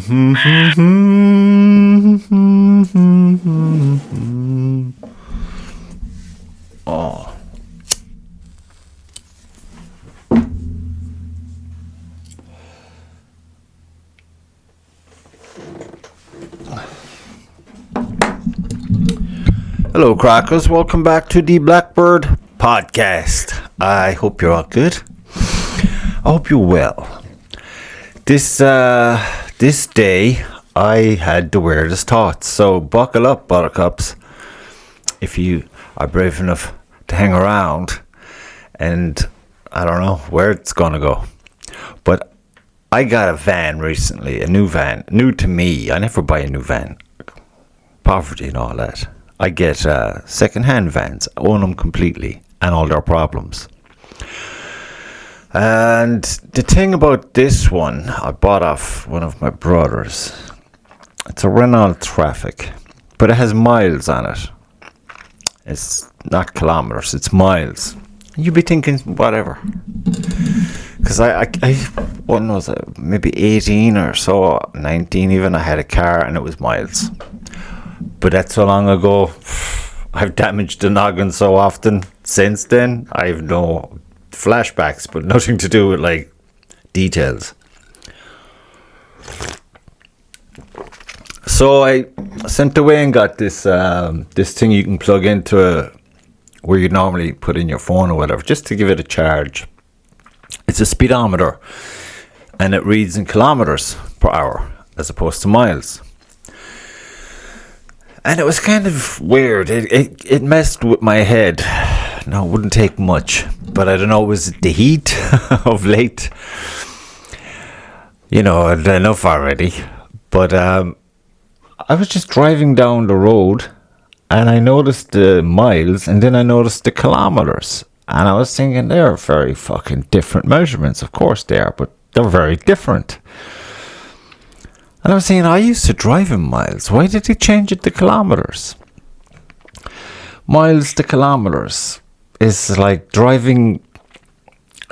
Oh. Hello, crackers. Welcome back to the Blackbird podcast. I hope you're all good. I hope you're well. This day, I had the weirdest thoughts. So buckle up, buttercups, if you are brave enough to hang around. And I don't know where it's gonna go, but I got a van recently, a new van, new to me. I never buy a new van. Poverty and all that. I get second-hand vans, own them completely, and all their problems. And the thing about this one, I bought off one of my brothers. It's a Renault Traffic, but it has miles on it. It's not kilometers, it's miles. You'd be thinking, whatever. Because I what knows, maybe 18 or so, 19 even, I had a car and it was miles. But that's so long ago. I've damaged the noggin so often since then. I have no flashbacks, but nothing to do with like details. So I sent away and got this this thing you can plug into where you normally put in your phone or whatever, just to give it a charge. It's a speedometer, and it reads in kilometers per hour as opposed to miles. And it was kind of weird. It messed with my head. No, it wouldn't take much. But I don't know, was it the heat of late? You know, I'd had enough already. But I was just driving down the road and I noticed the miles and then I noticed the kilometers. And I was thinking, they're very fucking different measurements. Of course they are, but they're very different. And I was saying, I used to drive in miles. Why did they change it to kilometers? Miles to kilometers is like driving.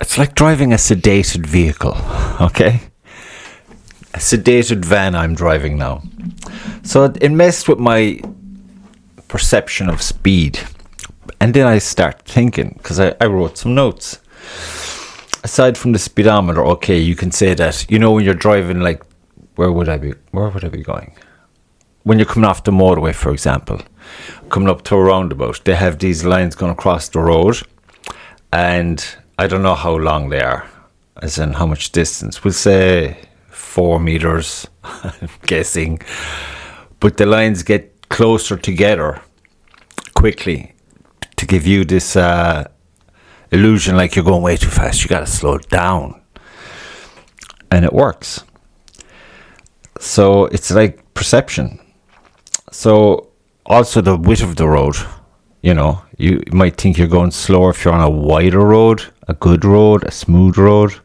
It's like driving a sedated vehicle, okay? A sedated van I'm driving now. So it messed with my perception of speed. And then I start thinking, because I wrote some notes. Aside from the speedometer, okay, you can say that, you know, when you're driving like, where would I be going? When you're coming off the motorway, for example, coming up to a roundabout, they have these lines going across the road, and I don't know how long they are, as in how much distance. We'll say 4 meters, I'm guessing. But the lines get closer together quickly to give you this illusion like you're going way too fast. You got to slow it down. And it works. So it's like perception. So also the width of the road, you know, you might think you're going slower if you're on a wider road, a good road, a smooth road,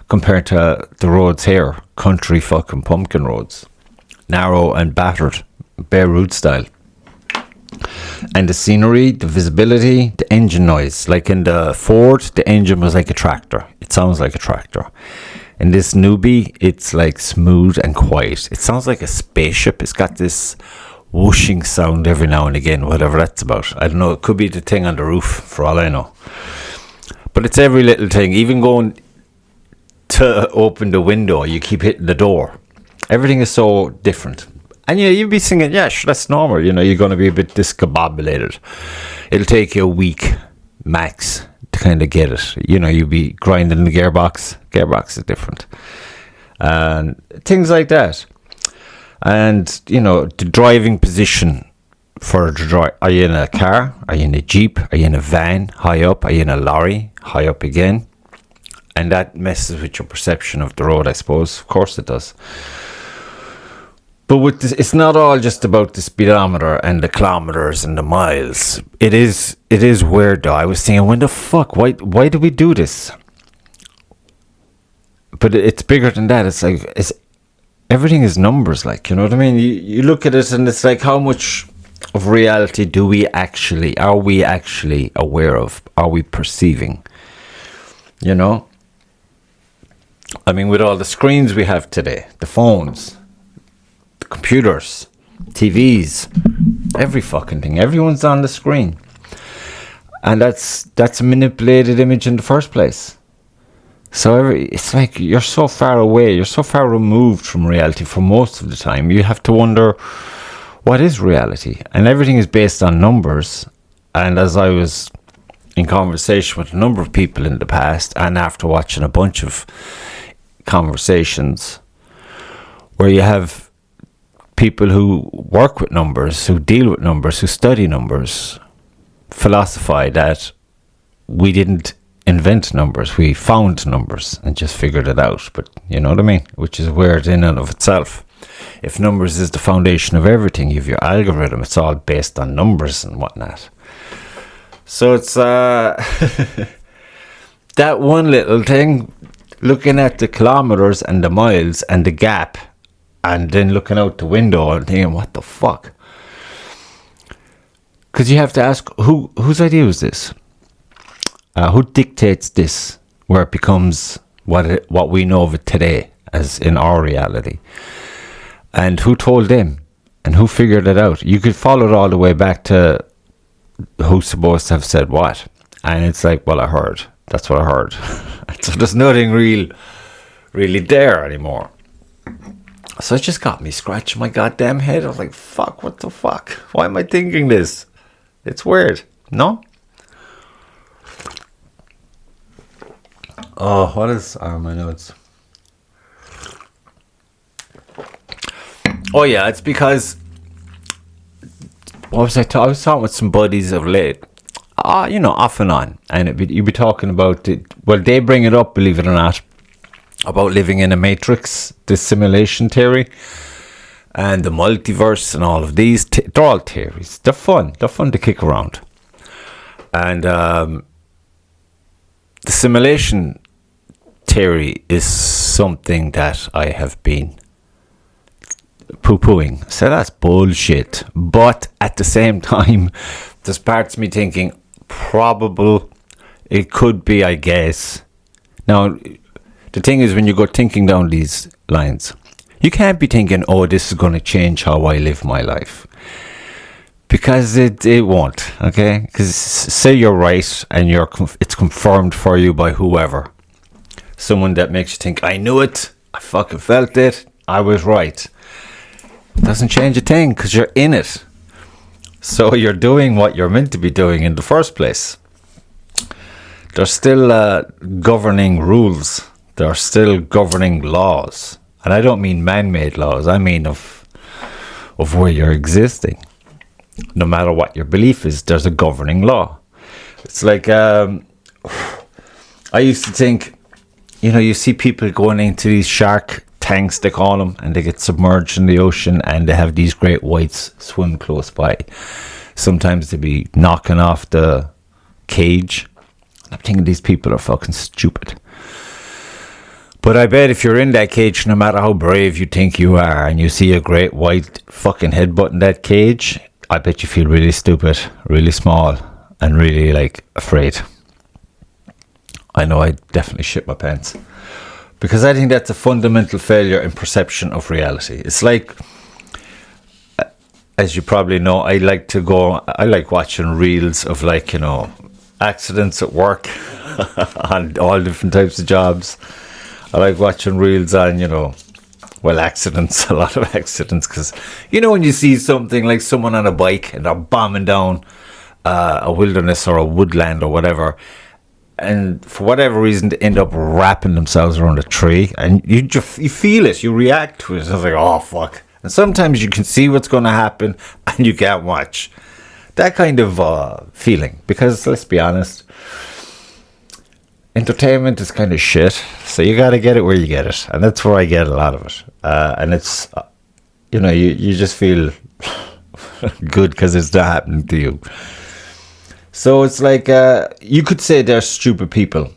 compared to the roads here, country fucking pumpkin roads, narrow and battered, bare road style. And the scenery, the visibility, the engine noise, like in the Ford, the engine was like a tractor. It sounds like a tractor. In this newbie, it's like smooth and quiet. It sounds like a spaceship. It's got this whooshing sound every now and again, whatever that's about. I don't know. It could be the thing on the roof, for all I know. But it's every little thing. Even going to open the window, you keep hitting the door. Everything is so different. And yeah, you'd be thinking, yeah, sure, that's normal. You know, you're going to be a bit discombobulated. It'll take you a week max to kind of get it. You know, you'll be grinding the gearbox. Gearbox is different. And things like that. And, you know, the driving position for the drive. Are you in a car? Are you in a Jeep? Are you in a van? High up? Are you in a lorry? High up again? And that messes with your perception of the road, I suppose. Of course it does. But with this, it's not all just about the speedometer and the kilometers and the miles. It is weird though. I was thinking, when the fuck? Why do we do this? But it's bigger than that. It's like everything is numbers. Like, you know what I mean? You look at it and it's like, how much of reality are we actually aware of? Are we perceiving? You know? I mean, with all the screens we have today, the phones, computers, TVs, every fucking thing. Everyone's on the screen. And that's a manipulated image in the first place. So it's like you're so far away, you're so far removed from reality for most of the time. You have to wonder, what is reality? And everything is based on numbers. And as I was in conversation with a number of people in the past, and after watching a bunch of conversations where you have people who work with numbers, who deal with numbers, who study numbers, philosophize that we didn't invent numbers, we found numbers and just figured it out. But you know what I mean? Which is weird in and of itself. If numbers is the foundation of everything, you have your algorithm, it's all based on numbers and whatnot. So it's that one little thing, looking at the kilometers and the miles and the gap, and then looking out the window and thinking, what the fuck? Because you have to ask, whose idea was this? Who dictates this, where it becomes what we know of it today, as in our reality? And who told them? And who figured it out? You could follow it all the way back to who's supposed to have said what. And it's like, well, I heard. That's what I heard. So there's nothing really there anymore. So it just got me scratching my goddamn head. I was like, fuck, what the fuck? Why am I thinking this? It's weird, no? Oh, what are my notes? Oh yeah, it's because what was I was talking with some buddies of late. Off and on, and you'd be talking about it. Well, they bring it up, believe it or not, about living in a matrix, this simulation theory, and the multiverse, and all of these. They're all theories. They're fun. They're fun to kick around, and the simulation theory is something that I have been poo-pooing. So that's bullshit. But at the same time, there's parts of me thinking, probable, it could be, I guess. Now, the thing is, when you go thinking down these lines, you can't be thinking, oh, this is going to change how I live my life. Because it won't, okay? Because say you're right and it's confirmed for you by whoever. Someone that makes you think, I knew it, I fucking felt it, I was right. Doesn't change a thing because you're in it. So you're doing what you're meant to be doing in the first place. There's still governing rules. There are still governing laws. And I don't mean man-made laws. I mean of where you're existing. No matter what your belief is, there's a governing law. It's like, I used to think, you see people going into these shark tanks, they call them, and they get submerged in the ocean, and they have these great whites swim close by. Sometimes they be knocking off the cage. I'm thinking these people are fucking stupid. But I bet if you're in that cage, no matter how brave you think you are, and you see a great white fucking headbutt in that cage, I bet you feel really stupid, really small, and really afraid. I know I definitely shit my pants. Because I think that's a fundamental failure in perception of reality. It's like, as you probably know, I like watching reels of accidents at work on all different types of jobs. I like watching reels on, accidents, a lot of accidents. Because, when you see something like someone on a bike and they're bombing down a wilderness or a woodland or whatever, and for whatever reason, they end up wrapping themselves around a tree, and you feel it, you react to it. It's like, oh fuck! And sometimes you can see what's going to happen, and you can't watch. That kind of feeling, because let's be honest, entertainment is kind of shit. So you got to get it where you get it, and that's where I get a lot of it. And it's, you just feel good because it's not happening to you. So it's like, you could say they're stupid people,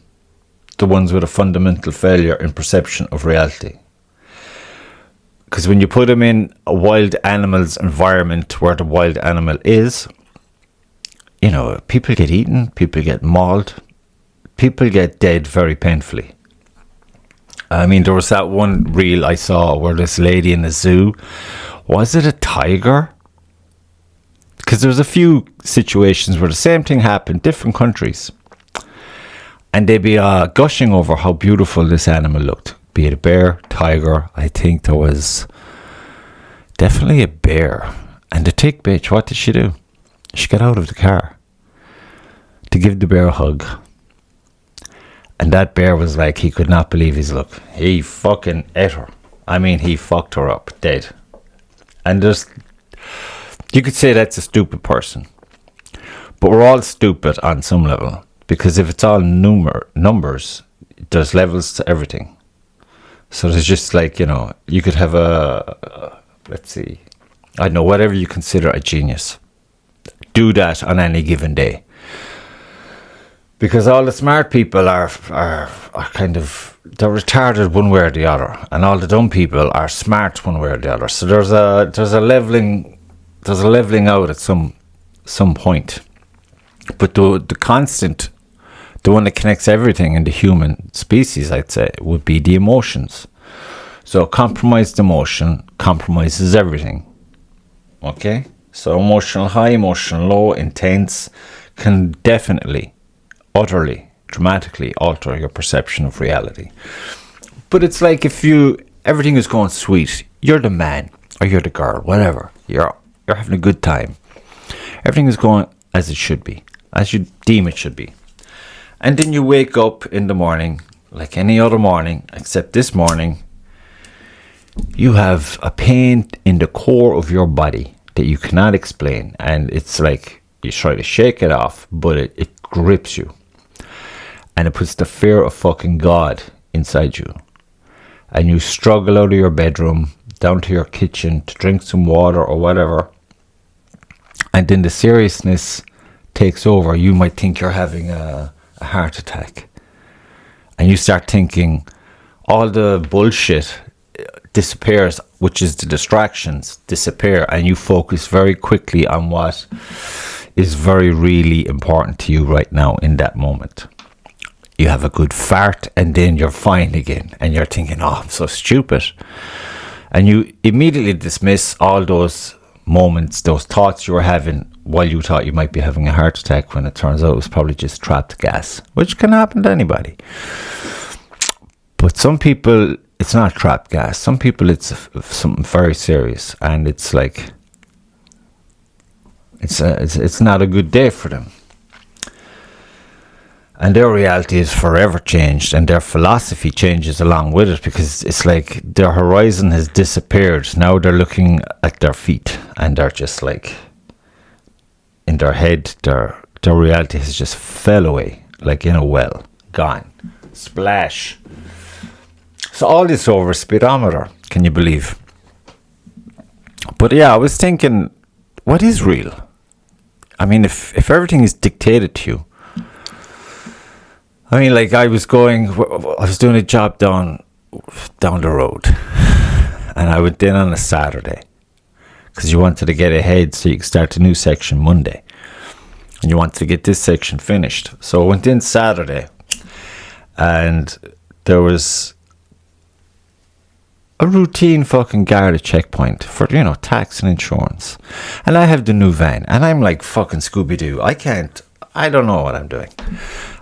the ones with a fundamental failure in perception of reality. Because when you put them in a wild animal's environment where the wild animal is, people get eaten, people get mauled, people get dead very painfully. I mean, there was that one reel I saw where this lady in the zoo Was it a tiger? Because there's a few situations where the same thing happened, different countries. And they'd be gushing over how beautiful this animal looked. Be it a bear, tiger. I think there was definitely a bear. And the tick bitch, what did she do? She got out of the car to give the bear a hug. And that bear was like, he could not believe his luck. He fucking ate her. I mean, he fucked her up, dead. And you could say that's a stupid person. But we're all stupid on some level. Because if it's all numbers, there's levels to everything. So there's just like, you could have let's see, I don't know, whatever you consider a genius. Do that on any given day. Because all the smart people are kind of, they're retarded one way or the other. And all the dumb people are smart one way or the other. So there's a leveling out at some point. But the constant, the one that connects everything in the human species, I'd say, would be the emotions. So compromised emotion compromises everything. Okay? So emotional high, emotional low, intense can definitely, utterly, dramatically alter your perception of reality. But it's like if everything is going sweet, you're the man or you're the girl, whatever. You're having a good time. Everything is going as it should be, as you deem it should be. And then you wake up in the morning, like any other morning, except this morning, you have a pain in the core of your body that you cannot explain. And it's like you try to shake it off, but it grips you. And it puts the fear of fucking God inside you. And you struggle out of your bedroom, down to your kitchen to drink some water or whatever. And then the seriousness takes over. You might think you're having a heart attack. And you start thinking all the bullshit disappears, which is the distractions disappear, and you focus very quickly on what is very really important to you right now in that moment. You have a good fart and then you're fine again and you're thinking, oh, I'm so stupid. And you immediately dismiss all those moments, those thoughts you were having while you thought you might be having a heart attack, when it turns out it was probably just trapped gas, which can happen to anybody. But some people, it's not trapped gas. Some people, it's something very serious, and it's like it's not a good day for them. And their reality is forever changed, and their philosophy changes along with it, because it's like their horizon has disappeared. Now they're looking at their feet, and they're just like, in their head, their reality has just fell away, like in a well, gone, splash. So all this over speedometer, can you believe? But yeah, I was thinking, what is real? I mean, if everything is dictated to you. I mean, like I was doing a job down the road, and I went in on a Saturday because you wanted to get ahead so you could start a new section Monday, and you wanted to get this section finished. So I went in Saturday, and there was a routine fucking guard at checkpoint for, tax and insurance. And I have the new van, and I'm like fucking Scooby-Doo. I don't know what I'm doing.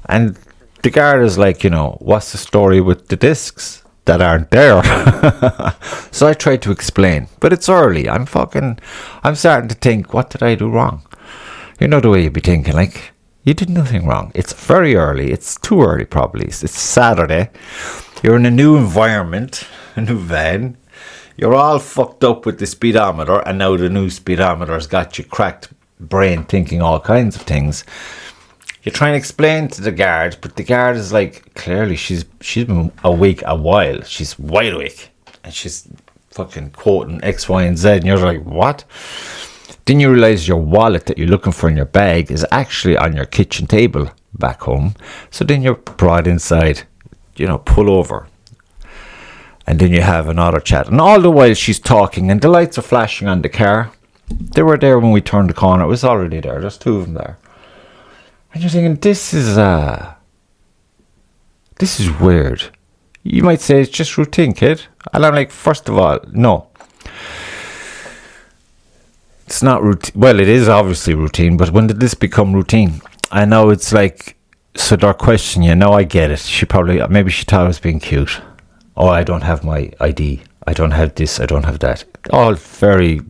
And the guard is like, what's the story with the discs that aren't there? So I tried to explain, but it's early. I'm starting to think, what did I do wrong? You know the way you'd be thinking, like, you did nothing wrong. It's very early. It's too early, probably. It's Saturday. You're in a new environment, a new van. You're all fucked up with the speedometer, and now the new speedometer's got you cracked brain thinking all kinds of things. You're trying to explain to the guard, but the guard is like, clearly she's been awake a while. She's wide awake, and she's fucking quoting X, Y, and Z, and you're like, what? Then you realize your wallet that you're looking for in your bag is actually on your kitchen table back home. So then you're brought inside, pull over. And then you have another chat. And all the while she's talking, and the lights are flashing on the car. They were there when we turned the corner. It was already there. There's two of them there. And you're thinking, this is weird. You might say it's just routine, kid. And I'm like, first of all, no. It's not routine. Well, it is obviously routine, but when did this become routine? I know it's like, so they're questioning you. Now I get it. Maybe she thought I was being cute. Oh, I don't have my ID. I don't have this. I don't have that. All very,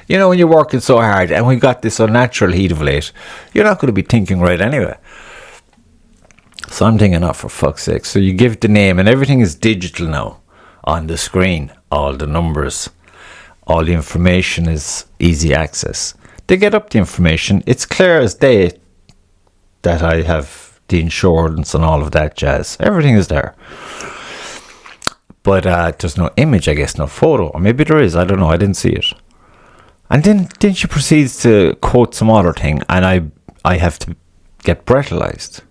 when you're working so hard and we got this unnatural heat of late, you're not going to be thinking right anyway. So I'm thinking, oh, for fuck's sake. So you give the name and everything is digital now on the screen. All the numbers, all the information is easy access. They get up the information. It's clear as day that I have the insurance and all of that jazz. Everything is there. But there's no image, I guess, no photo. Or maybe there is, I don't know, I didn't see it. And then she proceeds to quote some other thing, and I have to get breathalyzed.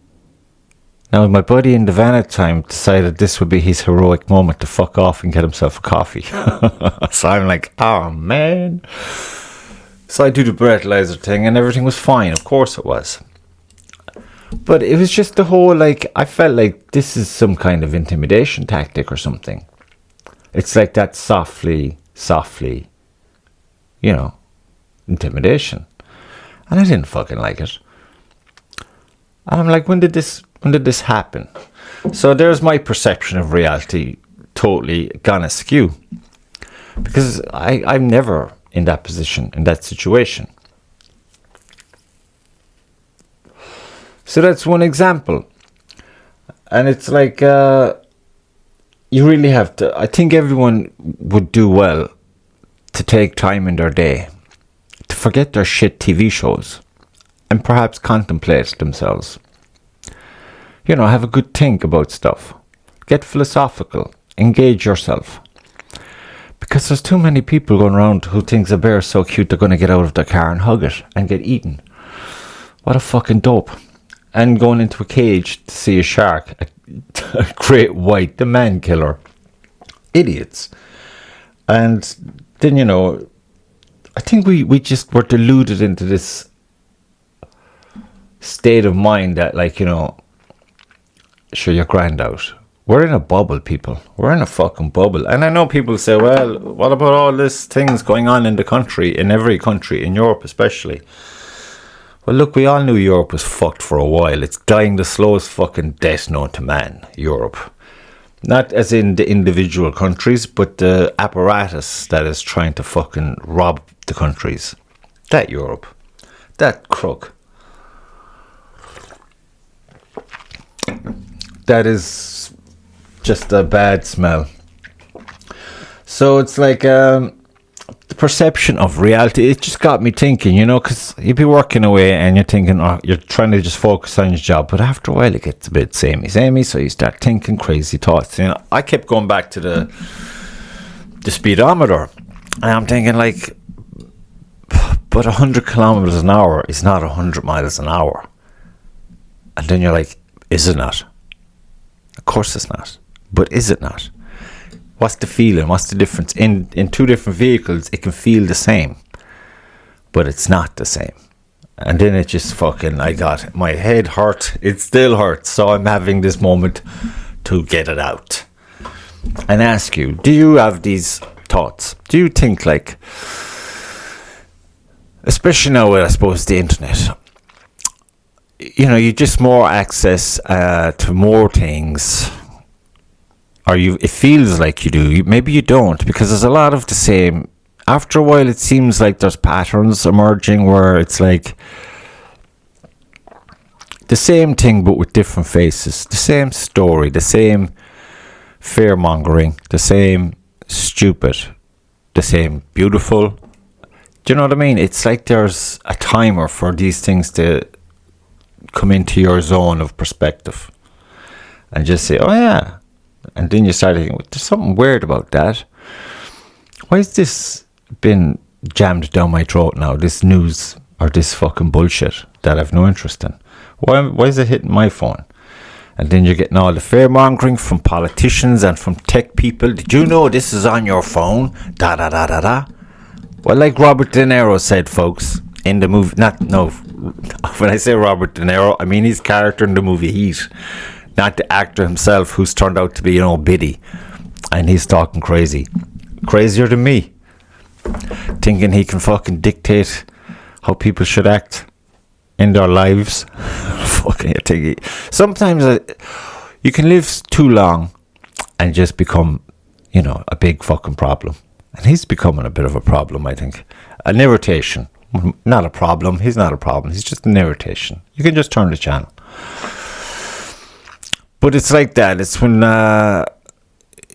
Now, my buddy in the van at the time decided this would be his heroic moment to fuck off and get himself a coffee. So I'm like, oh man. So I do the breathalyzer thing and everything was fine. Of course it was. But it was just the whole, like, I felt like this is some kind of intimidation tactic or something. It's like that softly, intimidation. And I didn't fucking like it. And I'm like, when did this happen? So there's my perception of reality totally gone askew. Because I'm never in that position, in that situation. So that's one example. And it's like, you really have to, I think everyone would do well to take time in their day to forget their shit TV shows and perhaps contemplate themselves. Have a good think about stuff. Get philosophical. Engage yourself. Because there's too many people going around who thinks a bear is so cute they're going to get out of their car and hug it and get eaten. What a fucking dope. And going into a cage to see a shark, a great white, the man killer. Idiots. And then, I think we just were deluded into this state of mind that, like, sure, you're grand out. We're in a bubble, people. We're in a fucking bubble. And I know people say, well, what about all these things going on in the country, in every country, in Europe especially? Well, look, we all knew Europe was fucked for a while. It's dying the slowest fucking death known to man, Europe. Not as in the individual countries, but the apparatus that is trying to fucking rob the countries. That Europe. That crook. That is just a bad smell. So it's like the perception of reality. It just got me thinking, because you'd be working away and you're thinking, you're trying to just focus on your job, but after a while it gets a bit samey, so you start thinking crazy thoughts. I kept going back to the speedometer, and I'm thinking, like, but 100 kilometers an hour is not 100 miles an hour. And then you're like, is it not? Of course it's not. But is it not? What's the feeling? What's the difference? In two different vehicles, it can feel the same. But it's not the same. And then it just my head hurt. It still hurts. So I'm having this moment to get it out. And ask you, do you have these thoughts? Do you think, like, especially now with, I suppose, the internet, you just more access to more things, or it feels like you do. Maybe you don't, because there's a lot of the same. After a while, it seems like there's patterns emerging where it's like the same thing but with different faces, the same story, the same fear mongering, the same stupid, the same beautiful. Do you know what I mean? It's like there's a timer for these things to come into your zone of perspective and just say, oh yeah. And then you start thinking, there's something weird about that. Why has this been jammed down my throat now, this news or this fucking bullshit that I've no interest in? Why is it hitting my phone? And then you're getting all the fear-mongering from politicians and from tech people. Did you know this is on your phone? Da da da da da. Well, like Robert De Niro said, folks, in the movie, when I say Robert De Niro, I mean his character in the movie Heat, not the actor himself, who's turned out to be, biddy, and he's talking crazier than me. thinking he can fucking dictate how people should act in their lives. Fucking thinking. Sometimes you can live too long and just become, a big fucking problem. And he's becoming a bit of a problem, I think. An irritation. Not a problem. He's not a problem. He's just an irritation. You can just turn the channel. But it's like that. It's when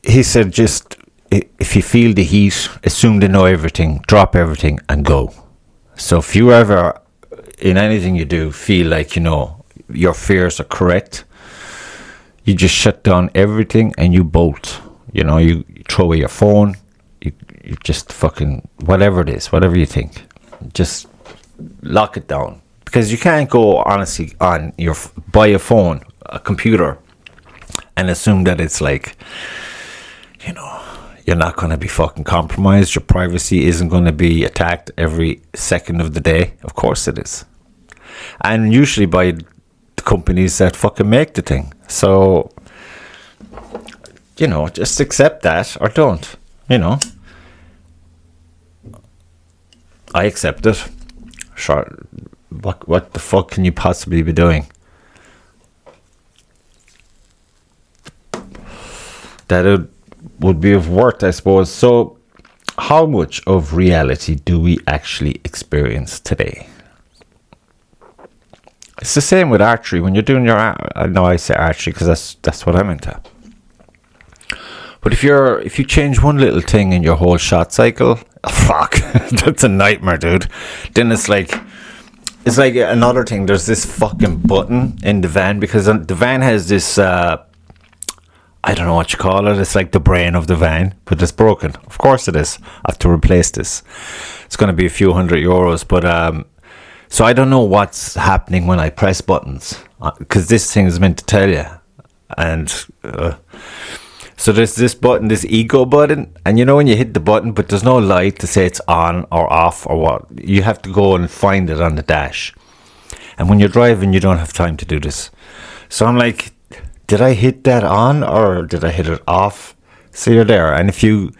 he said, just if you feel the heat, assume to know everything, drop everything and go. So if you ever, in anything you do, feel like, your fears are correct, you just shut down everything and you bolt. You throw away your phone, you just fucking, whatever it is, whatever you think, just lock it down. Because you can't go, honestly, buy a phone, a computer, and assume that it's like, you're not going to be fucking compromised. Your privacy isn't going to be attacked every second of the day. Of course it is. And usually by the companies that fucking make the thing. So, just accept that or don't, I accept it. Sure. What the fuck can you possibly be doing? That it would be of worth, I suppose. So, how much of reality do we actually experience today? It's the same with archery. When you're doing your, I say archery because that's what I'm into. But if you change one little thing in your whole shot cycle, fuck, that's a nightmare, dude. Then it's like another thing. There's this fucking button in the van, because the van has this. I don't know what you call it. It's like the brain of the van, but it's broken. Of course it is. I have to replace this. It's going to be a few €100, but so I don't know what's happening when I press buttons, because this thing is meant to tell you. And so there's this button, this ego button, and when you hit the button, but there's no light to say it's on or off or what. You have to go and find it on the dash. And when you're driving, you don't have time to do this. So I'm like, did I hit that on or did I hit it off? So you're there. And if you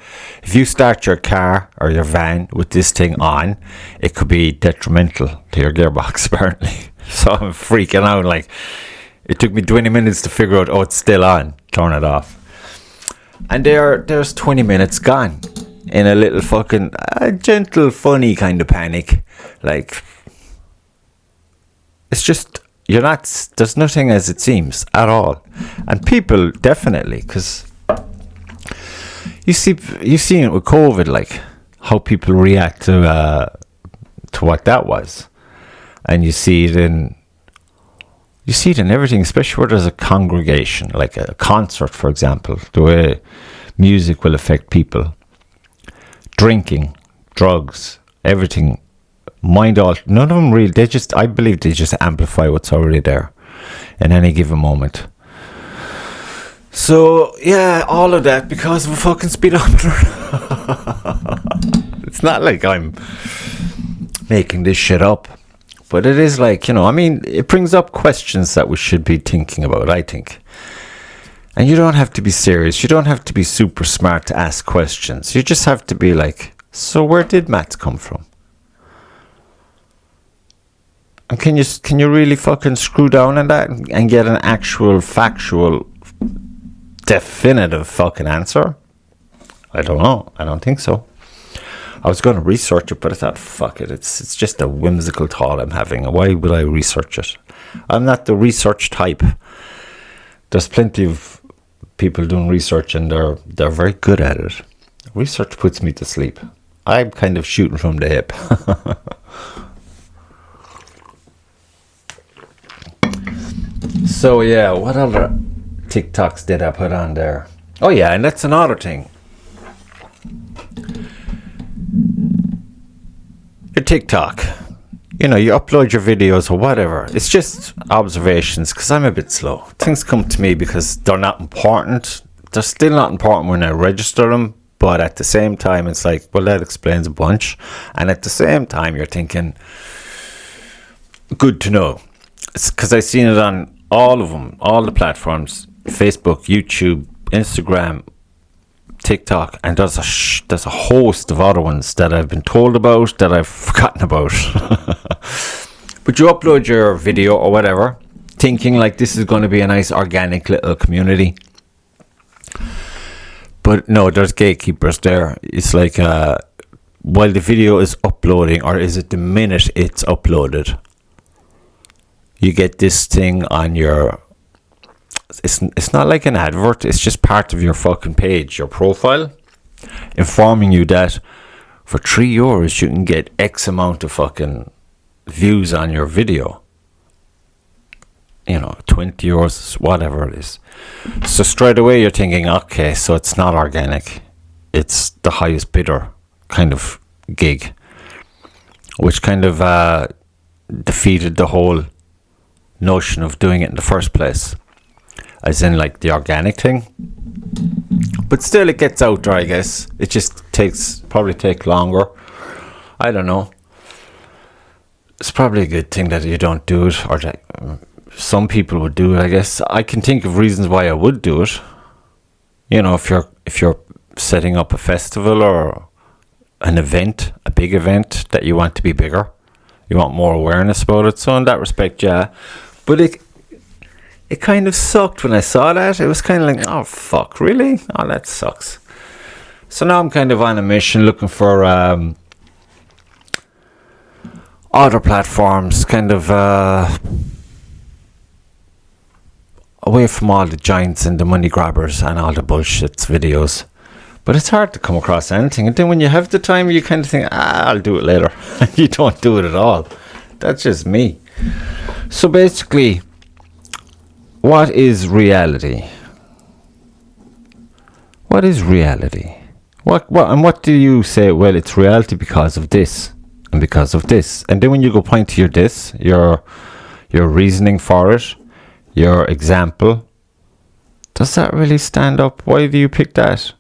start your car or your van with this thing on, it could be detrimental to your gearbox, apparently. So I'm freaking out. Like, it took me 20 minutes to figure out, it's still on. Turn it off. And there's 20 minutes gone in a little fucking gentle, funny kind of panic. Like, it's just, there's nothing as it seems at all. And people, definitely, because you've seen it with COVID, like how people react to what that was. And you see it in everything, especially where there's a congregation, like a concert, for example, the way music will affect people. Drinking, drugs, everything. None of them really, I believe they just amplify what's already there in any given moment. So, yeah, all of that because of a fucking speedometer. It's not like I'm making this shit up. But it is like, it brings up questions that we should be thinking about, I think. And you don't have to be serious. You don't have to be super smart to ask questions. You just have to be like, so where did maths come from? And can you really fucking screw down on that and get an actual, factual, definitive fucking answer? I don't know. I don't think so. I was going to research it, but I thought, fuck it. It's just a whimsical thought I'm having. Why would I research it? I'm not the research type. There's plenty of people doing research and they're very good at it. Research puts me to sleep. I'm kind of shooting from the hip. So yeah, what other TikToks did I put on there? Oh yeah, and that's another thing. Your TikTok, you upload your videos or whatever. It's just observations, because I'm a bit slow. Things come to me because they're not important. They're still not important when I register them, but at the same time it's like, well, that explains a bunch. And at the same time you're thinking, good to know. It's because I've seen it on all of them, all the platforms: Facebook, YouTube, Instagram, TikTok, and there's a host of other ones that I've been told about that I've forgotten about. But you upload your video or whatever, thinking like this is going to be a nice organic little community. But no, there's gatekeepers there. It's like while the video is uploading, or is it the minute it's uploaded, you get this thing on your... It's not like an advert, it's just part of your fucking page, your profile, informing you that for €3 you can get X amount of fucking views on your video. 20 euros, whatever it is. So straight away you're thinking, okay, so it's not organic, it's the highest bidder kind of gig, which kind of defeated the whole notion of doing it in the first place, as in like the organic thing. But still, it gets out there, I guess. It just probably take longer. I don't know. It's probably a good thing that you don't do it, or that some people would do it, I guess. I can think of reasons why I would do it. If you're setting up a festival or an event, a big event that you want to be bigger, you want more awareness about it. So in that respect, yeah. But it kind of sucked when I saw that. It was kind of like, oh fuck, really? Oh, that sucks. So now I'm kind of on a mission looking for other platforms, kind of away from all the giants and the money grabbers and all the bullshit videos. But it's hard to come across anything. And then when you have the time, you kind of think, I'll do it later. You don't do it at all. That's just me. So basically, what is reality? What is reality? What do you say? Well, it's reality because of this and because of this. And then when you go point to your reasoning for it, your example, does that really stand up? Why do you pick that?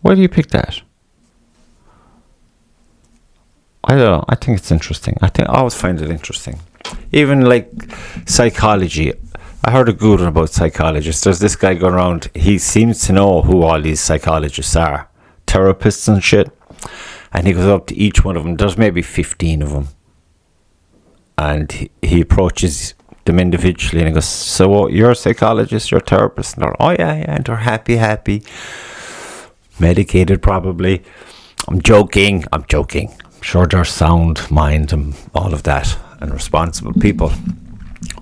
Why do you pick that? I don't know. I think it's interesting. I always find it interesting. Even like psychology. I heard a good one about psychologists. There's this guy going around. He seems to know who all these psychologists are. Therapists and shit. And he goes up to each one of them. There's maybe 15 of them. And he approaches them individually and he goes, so you're a psychologist, you're a therapist? And they're, oh yeah, and they're happy. Medicated probably. I'm joking. I'm sure they're sound mind and all of that and responsible people.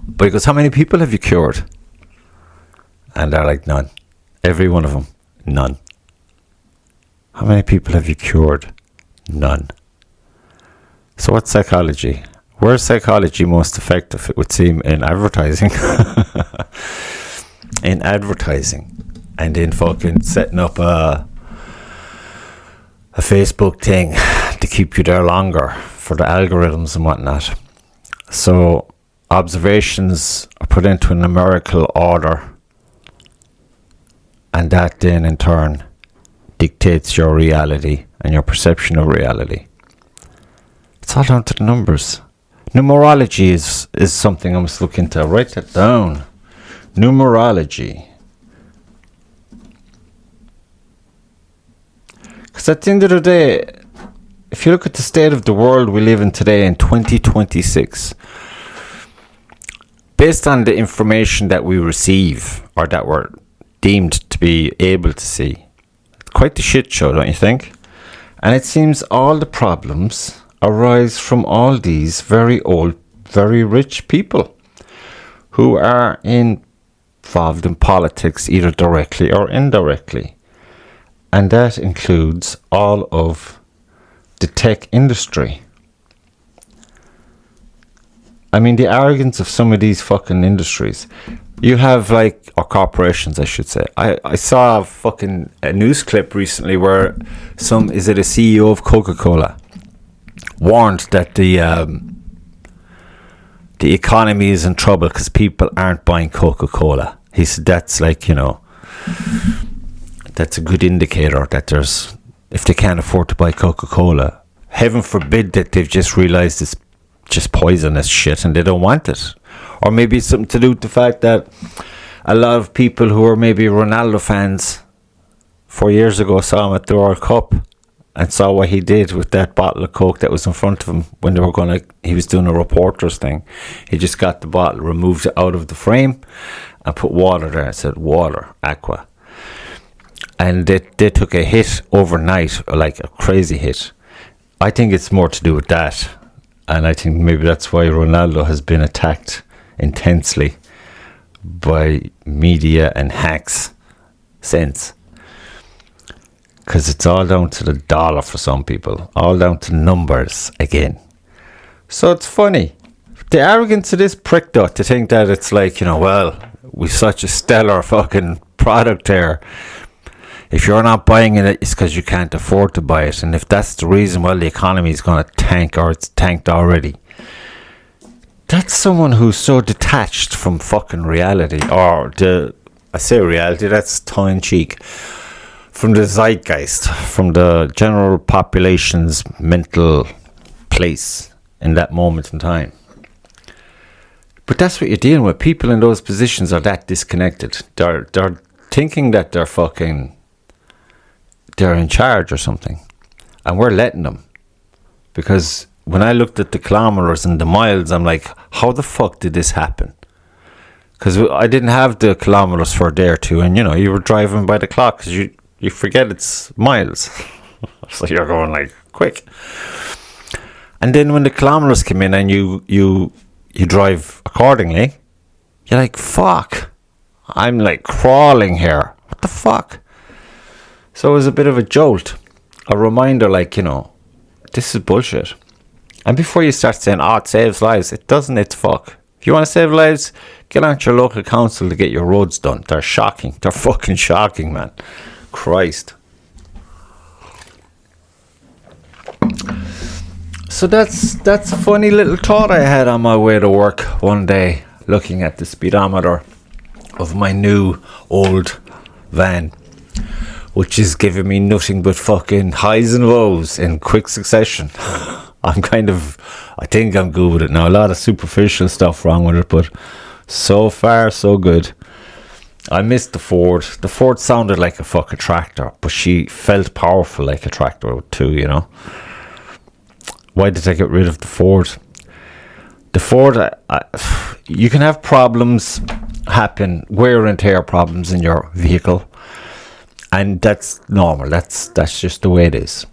But he goes, how many people have you cured? And they're like, none. Every one of them, none. How many people have you cured? None. So what's psychology? Where's psychology most effective? It would seem in advertising. In advertising. And in fucking setting up a Facebook thing to keep you there longer for the algorithms and whatnot. So observations are put into a numerical order, and that then in turn dictates your reality and your perception of reality. It's all down to the numbers. Numerology is something I must look into. Write that down. Numerology. Because at the end of the day, if you look at the state of the world we live in today in 2026, based on the information that we receive or that we're deemed to be able to see, it's quite the shit show, don't you think? And it seems all the problems arise from all these very old, very rich people who are involved in politics either directly or indirectly. And that includes all of the tech industry. I mean, the arrogance of some of these fucking industries. You have or corporations, I should say. I saw a news clip recently where is it a CEO of Coca-Cola warned that the economy is in trouble because people aren't buying Coca-Cola. He said that's that's a good indicator that if they can't afford to buy Coca-Cola, heaven forbid that they've just realized it's just poisonous shit and they don't want it. Or maybe it's something to do with the fact that a lot of people who were maybe Ronaldo fans 4 years ago saw him at the World Cup and saw what he did with that bottle of Coke that was in front of him when he was doing a reporter's thing. He just got the bottle, removed it out of the frame and put water there and said, water, aqua. And they took a hit overnight, like a crazy hit. I think it's more to do with that. And I think maybe that's why Ronaldo has been attacked intensely by media and hacks since. Because it's all down to the dollar for some people. All down to numbers again. So it's funny. The arrogance of this prick though, to think that it's like, well, we've such a stellar fucking product here. If you're not buying it, it's because you can't afford to buy it. And if that's the reason, well, the economy is going to tank, or it's tanked already. That's someone who's so detached from fucking reality. I say reality, that's tongue-in-cheek. From the zeitgeist, from the general population's mental place in that moment in time. But that's what you're dealing with. People in those positions are that disconnected. They're thinking that they're in charge or something. And we're letting them. Because when I looked at the kilometers and the miles, I'm like, how the fuck did this happen? Because I didn't have the kilometers for a day or two. And, you were driving by the clock because you forget it's miles. So you're going like quick. And then when the kilometers come in and you drive accordingly, you're like, fuck. I'm like crawling here. What the fuck? So it was a bit of a jolt. A reminder like, this is bullshit. And before you start saying, it saves lives, it doesn't, it's fuck. If you want to save lives, get on to your local council to get your roads done. They're shocking. They're fucking shocking, man. Christ. So that's a funny little thought I had on my way to work one day, looking at the speedometer of my new old van, which is giving me nothing but fucking highs and lows in quick succession. I think I'm good with it now. A lot of superficial stuff wrong with it, but so far so good. I missed the Ford. The Ford sounded like a fucking tractor, but she felt powerful like a tractor too, Why did I get rid of the Ford? The Ford, you can have problems happen, wear and tear problems in your vehicle, and that's normal. That's just the way it is.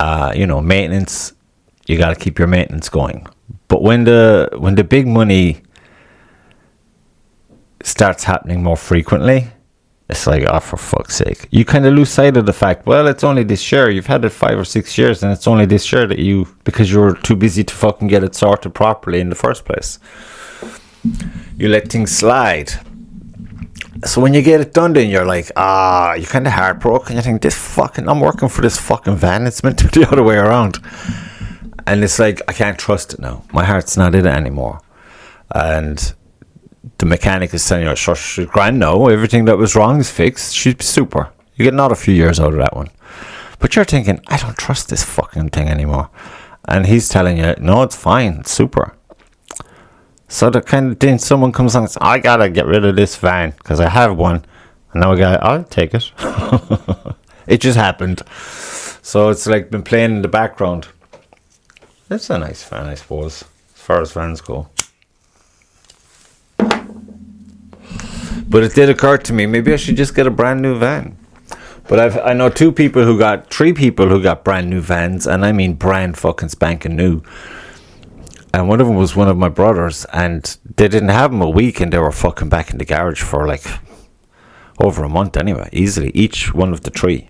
Maintenance, you got to keep your maintenance going. But when the big money starts happening more frequently, it's like, for fuck's sake. You kind of lose sight of the fact, well, it's only this year. You've had it 5 or 6 years, and it's only this year that because you're too busy to fucking get it sorted properly in the first place. You let things slide. So when you get it done, then you're like, you're kind of heartbroken. You think, I'm working for this fucking van. It's meant to be the other way around. And it's like, I can't trust it now. My heart's not in it anymore. And the mechanic is telling you, she's grand now. Everything that was wrong is fixed. She's super. You get another few years out of that one. But you're thinking, I don't trust this fucking thing anymore. And he's telling you, no, it's fine. It's super. So then someone comes on and says, I gotta get rid of this van because I have one. And now I'll take it. It just happened. So it's like been playing in the background. It's a nice van, I suppose, as far as vans go. But it did occur to me, maybe I should just get a brand new van. But I know 3 people who got brand new vans, and I mean brand fucking spanking new. And one of them was one of my brothers, and they didn't have them a week, and they were fucking back in the garage for like over a month anyway, easily, each one of the 3.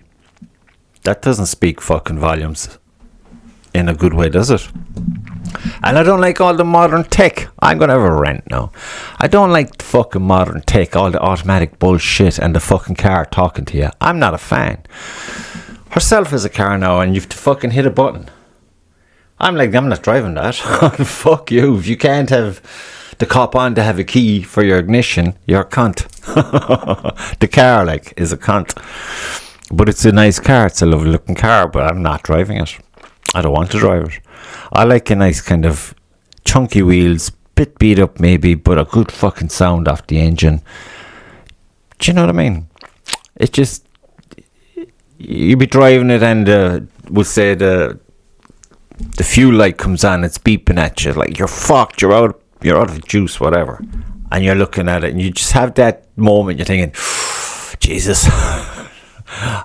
That doesn't speak fucking volumes in a good way, does it? And I don't like all the modern tech. I'm going to have a rant now. I don't like the fucking modern tech, all the automatic bullshit and the fucking car talking to you. I'm not a fan. Herself is a car now and you have to fucking hit a button. I'm not driving that. Fuck you. If you can't have the cop on to have a key for your ignition, you're a cunt. The car, is a cunt. But it's a nice car. It's a lovely looking car, but I'm not driving it. I don't want to drive it. I like a nice kind of chunky wheels, bit beat up maybe, but a good fucking sound off the engine. Do you know what I mean? It just, you be driving it and we'll say the fuel light comes on, it's beeping at you like you're fucked, you're out of juice, whatever, and you're looking at it and you just have that moment, you're thinking, Jesus,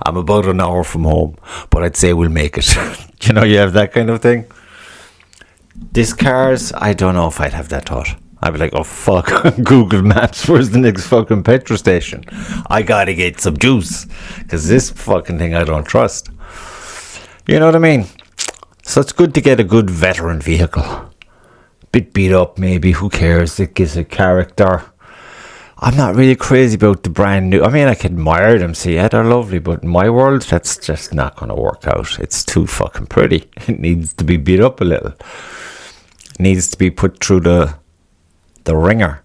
I'm about an hour from home, but I'd say we'll make it. You know, you have that kind of thing. These cars, I don't know if I'd have that thought. I'd be like, oh fuck, Google Maps, where's the next fucking petrol station? I gotta get some juice, because this fucking thing I don't trust. You know what I mean? So it's good to get a good veteran vehicle. Bit beat up maybe, who cares? It gives it character. I'm not really crazy about the brand new. I mean, I can admire them, see, yeah, they're lovely, but in my world, that's just not going to work out. It's too fucking pretty. It needs to be beat up a little. It needs to be put through the ringer.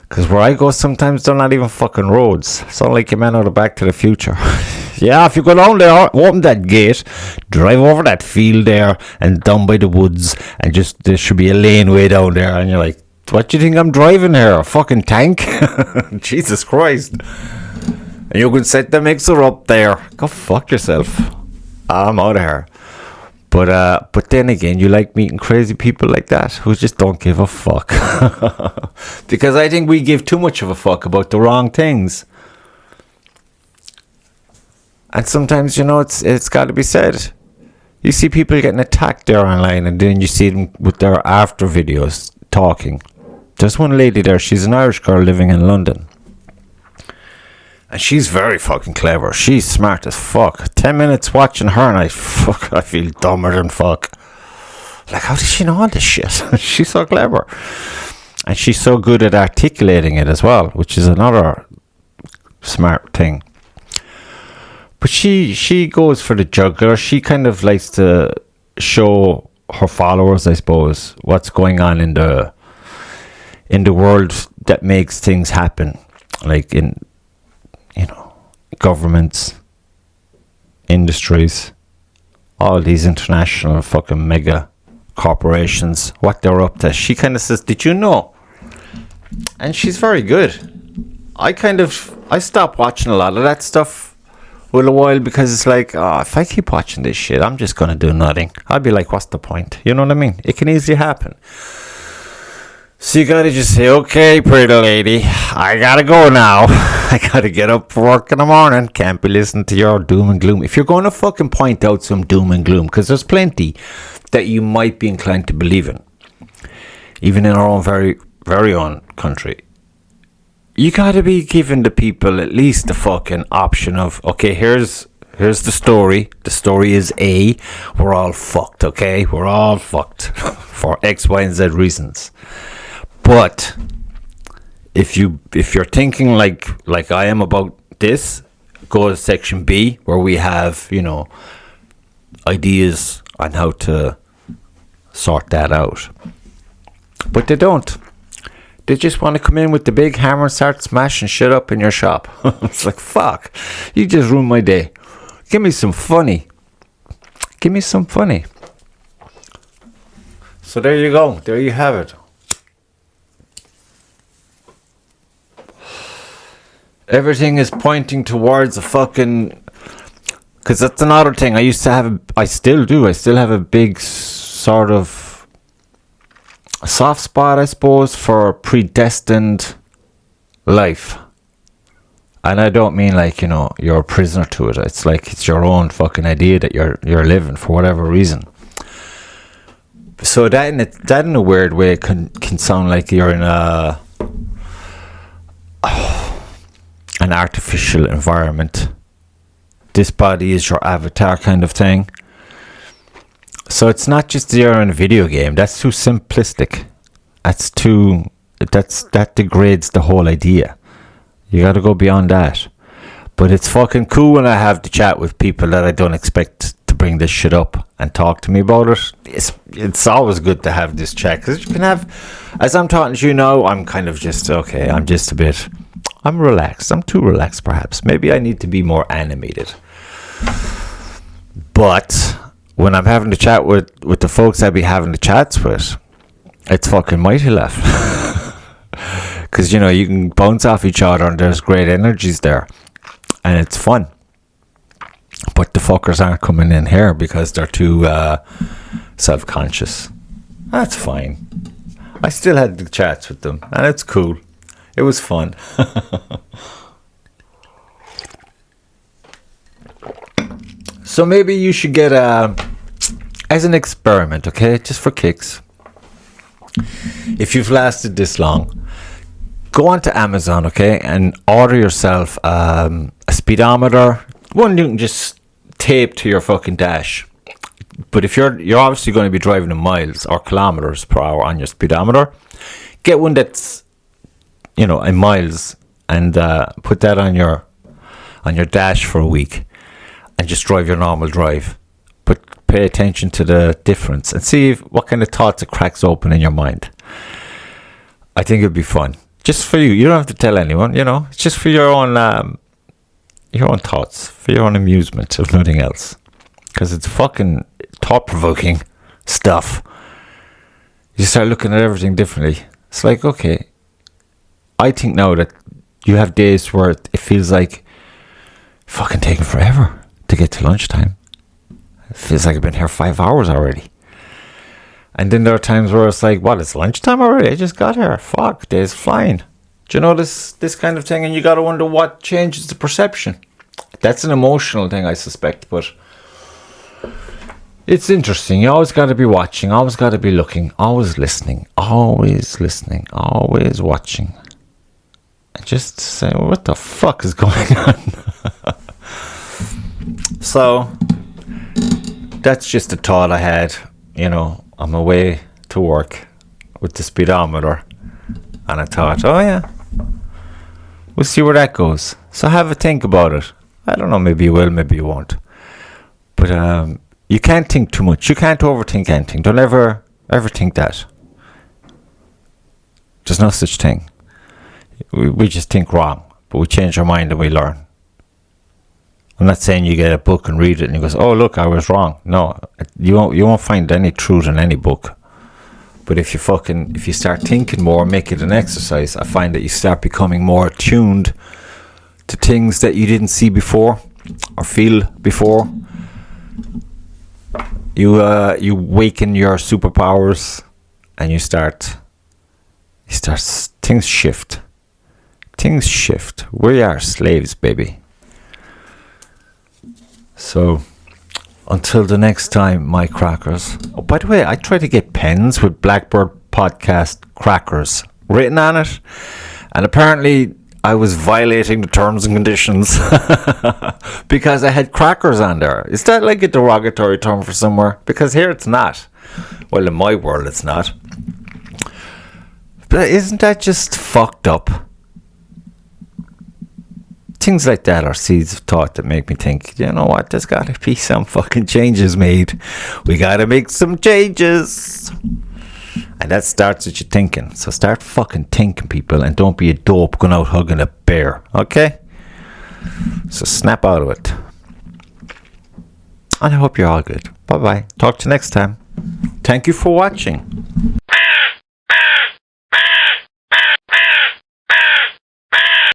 Because where I go, sometimes they're not even fucking roads. It's not like your man out of Back to the Future. Yeah, if you go down there, open that gate, drive over that field there, and down by the woods, and just, there should be a laneway down there, and you're like, what do you think I'm driving here? A fucking tank? Jesus Christ. And you can set the mixer up there. Go fuck yourself. I'm out of here. But then again, you like meeting crazy people like that who just don't give a fuck. Because I think we give too much of a fuck about the wrong things. And sometimes, you know, it's got to be said. You see people getting attacked there online, and then you see them with their after videos talking. There's one lady there, she's an Irish girl living in London. And she's very fucking clever. She's smart as fuck. 10 minutes watching her and I feel dumber than fuck. Like, how does she know all this shit? She's so clever. And she's so good at articulating it as well, which is another smart thing. But she goes for the jugular. She kind of likes to show her followers, I suppose, what's going on in the world that makes things happen. Like in, you know, governments, industries, all these international fucking mega corporations, what they're up to. She kind of says, did you know? And she's very good. I stopped watching a lot of that stuff for a while because it's like, oh, if I keep watching this shit, I'm just going to do nothing. I'll be like, what's the point? You know what I mean? It can easily happen. So you gotta just say, okay, pretty lady, I gotta go now. I gotta get up for work in the morning. Can't be listening to your doom and gloom. If you're going to fucking point out some doom and gloom, because there's plenty that you might be inclined to believe in, even in our own very, very own country, you gotta be giving the people at least the fucking option of, okay, here's the story. The story is A. We're all fucked, okay? We're all fucked for X, Y, and Z reasons. But if you're thinking like I am about this, go to section B where we have, you know, ideas on how to sort that out. But they don't. They just want to come in with the big hammer and start smashing shit up in your shop. It's like, fuck, you just ruined my day. Give me some funny. Give me some funny. So there you go. There you have it. Everything is pointing towards a fucking... Because that's another thing. I still have a big sort of soft spot, I suppose, for predestined life. And I don't mean like, you know, you're a prisoner to it. It's like it's your own fucking idea that you're living for whatever reason. So that in a weird way can sound like you're in an artificial environment. This body is your avatar kind of thing. So it's not just you're in a video game. That's too simplistic. That degrades the whole idea. You gotta go beyond that. But it's fucking cool when I have to chat with people that I don't expect to bring this shit up and talk to me about it. It's always good to have this chat, because you can have, as I'm talking to you now, I'm kind of just, okay, I'm relaxed. I'm too relaxed perhaps. Maybe I need to be more animated. But when I'm having to chat with the folks I be having the chats with, it's fucking mighty laugh. because you know you can bounce off each other and there's great energies there, and it's fun. But the fuckers aren't coming in here because they're too self-conscious. That's fine. I still had the chats with them, and it's cool. It was fun. So maybe you should get as an experiment, okay? Just for kicks. If you've lasted this long, go onto Amazon, okay, and order yourself a speedometer. One you can just tape to your fucking dash. But if you're obviously going to be driving in miles or kilometers per hour on your speedometer, get one that's, you know, in miles, and put that on your dash for a week, and just drive your normal drive. But pay attention to the difference and see what kind of thoughts it cracks open in your mind. I think it'd be fun, just for you. You don't have to tell anyone. You know, it's just for your own thoughts, for your own amusement, if nothing else. Because it's fucking thought-provoking stuff. You start looking at everything differently. It's like, okay, I think now that you have days where it feels like fucking taking forever to get to lunchtime. It feels like I've been here 5 hours already. And then there are times where it's like, what, it's lunchtime already? I just got here. Fuck, days flying. Do you know this kind of thing? And you got to wonder what changes the perception. That's an emotional thing, I suspect, but it's interesting. You always got to be watching, always got to be looking, always listening, always watching. And just say, well, what the fuck is going on? So, that's just a thought I had. You know, I'm away to work with the speedometer, and I thought, oh yeah, we'll see where that goes. So have a think about it. I don't know, maybe you will, maybe you won't. But you can't think too much. You can't overthink anything. Don't ever think that. There's no such thing. We just think wrong, but we change our mind and we learn. I'm not saying you get a book and read it and you go, oh look, I was wrong. No, you won't find any truth in any book. But if you start thinking more, make it an exercise, I find that you start becoming more attuned to things that you didn't see before or feel before. You waken your superpowers, and you start things shift. Things shift. We are slaves, baby. So, until the next time, my crackers. Oh, by the way, I try to get pens with Blackbird podcast crackers written on it, and apparently I was violating the terms and conditions because I had crackers on there. Is that like a derogatory term for somewhere? Because here it's not. Well, in my world it's not. But isn't that just fucked up? Things like that are seeds of thought that make me think, you know what, there's got to be some fucking changes made. We got to make some changes. And that starts with you thinking. So start fucking thinking, people, and don't be a dope going out hugging a bear, okay? So snap out of it. And I hope you're all good. Bye-bye. Talk to you next time. Thank you for watching.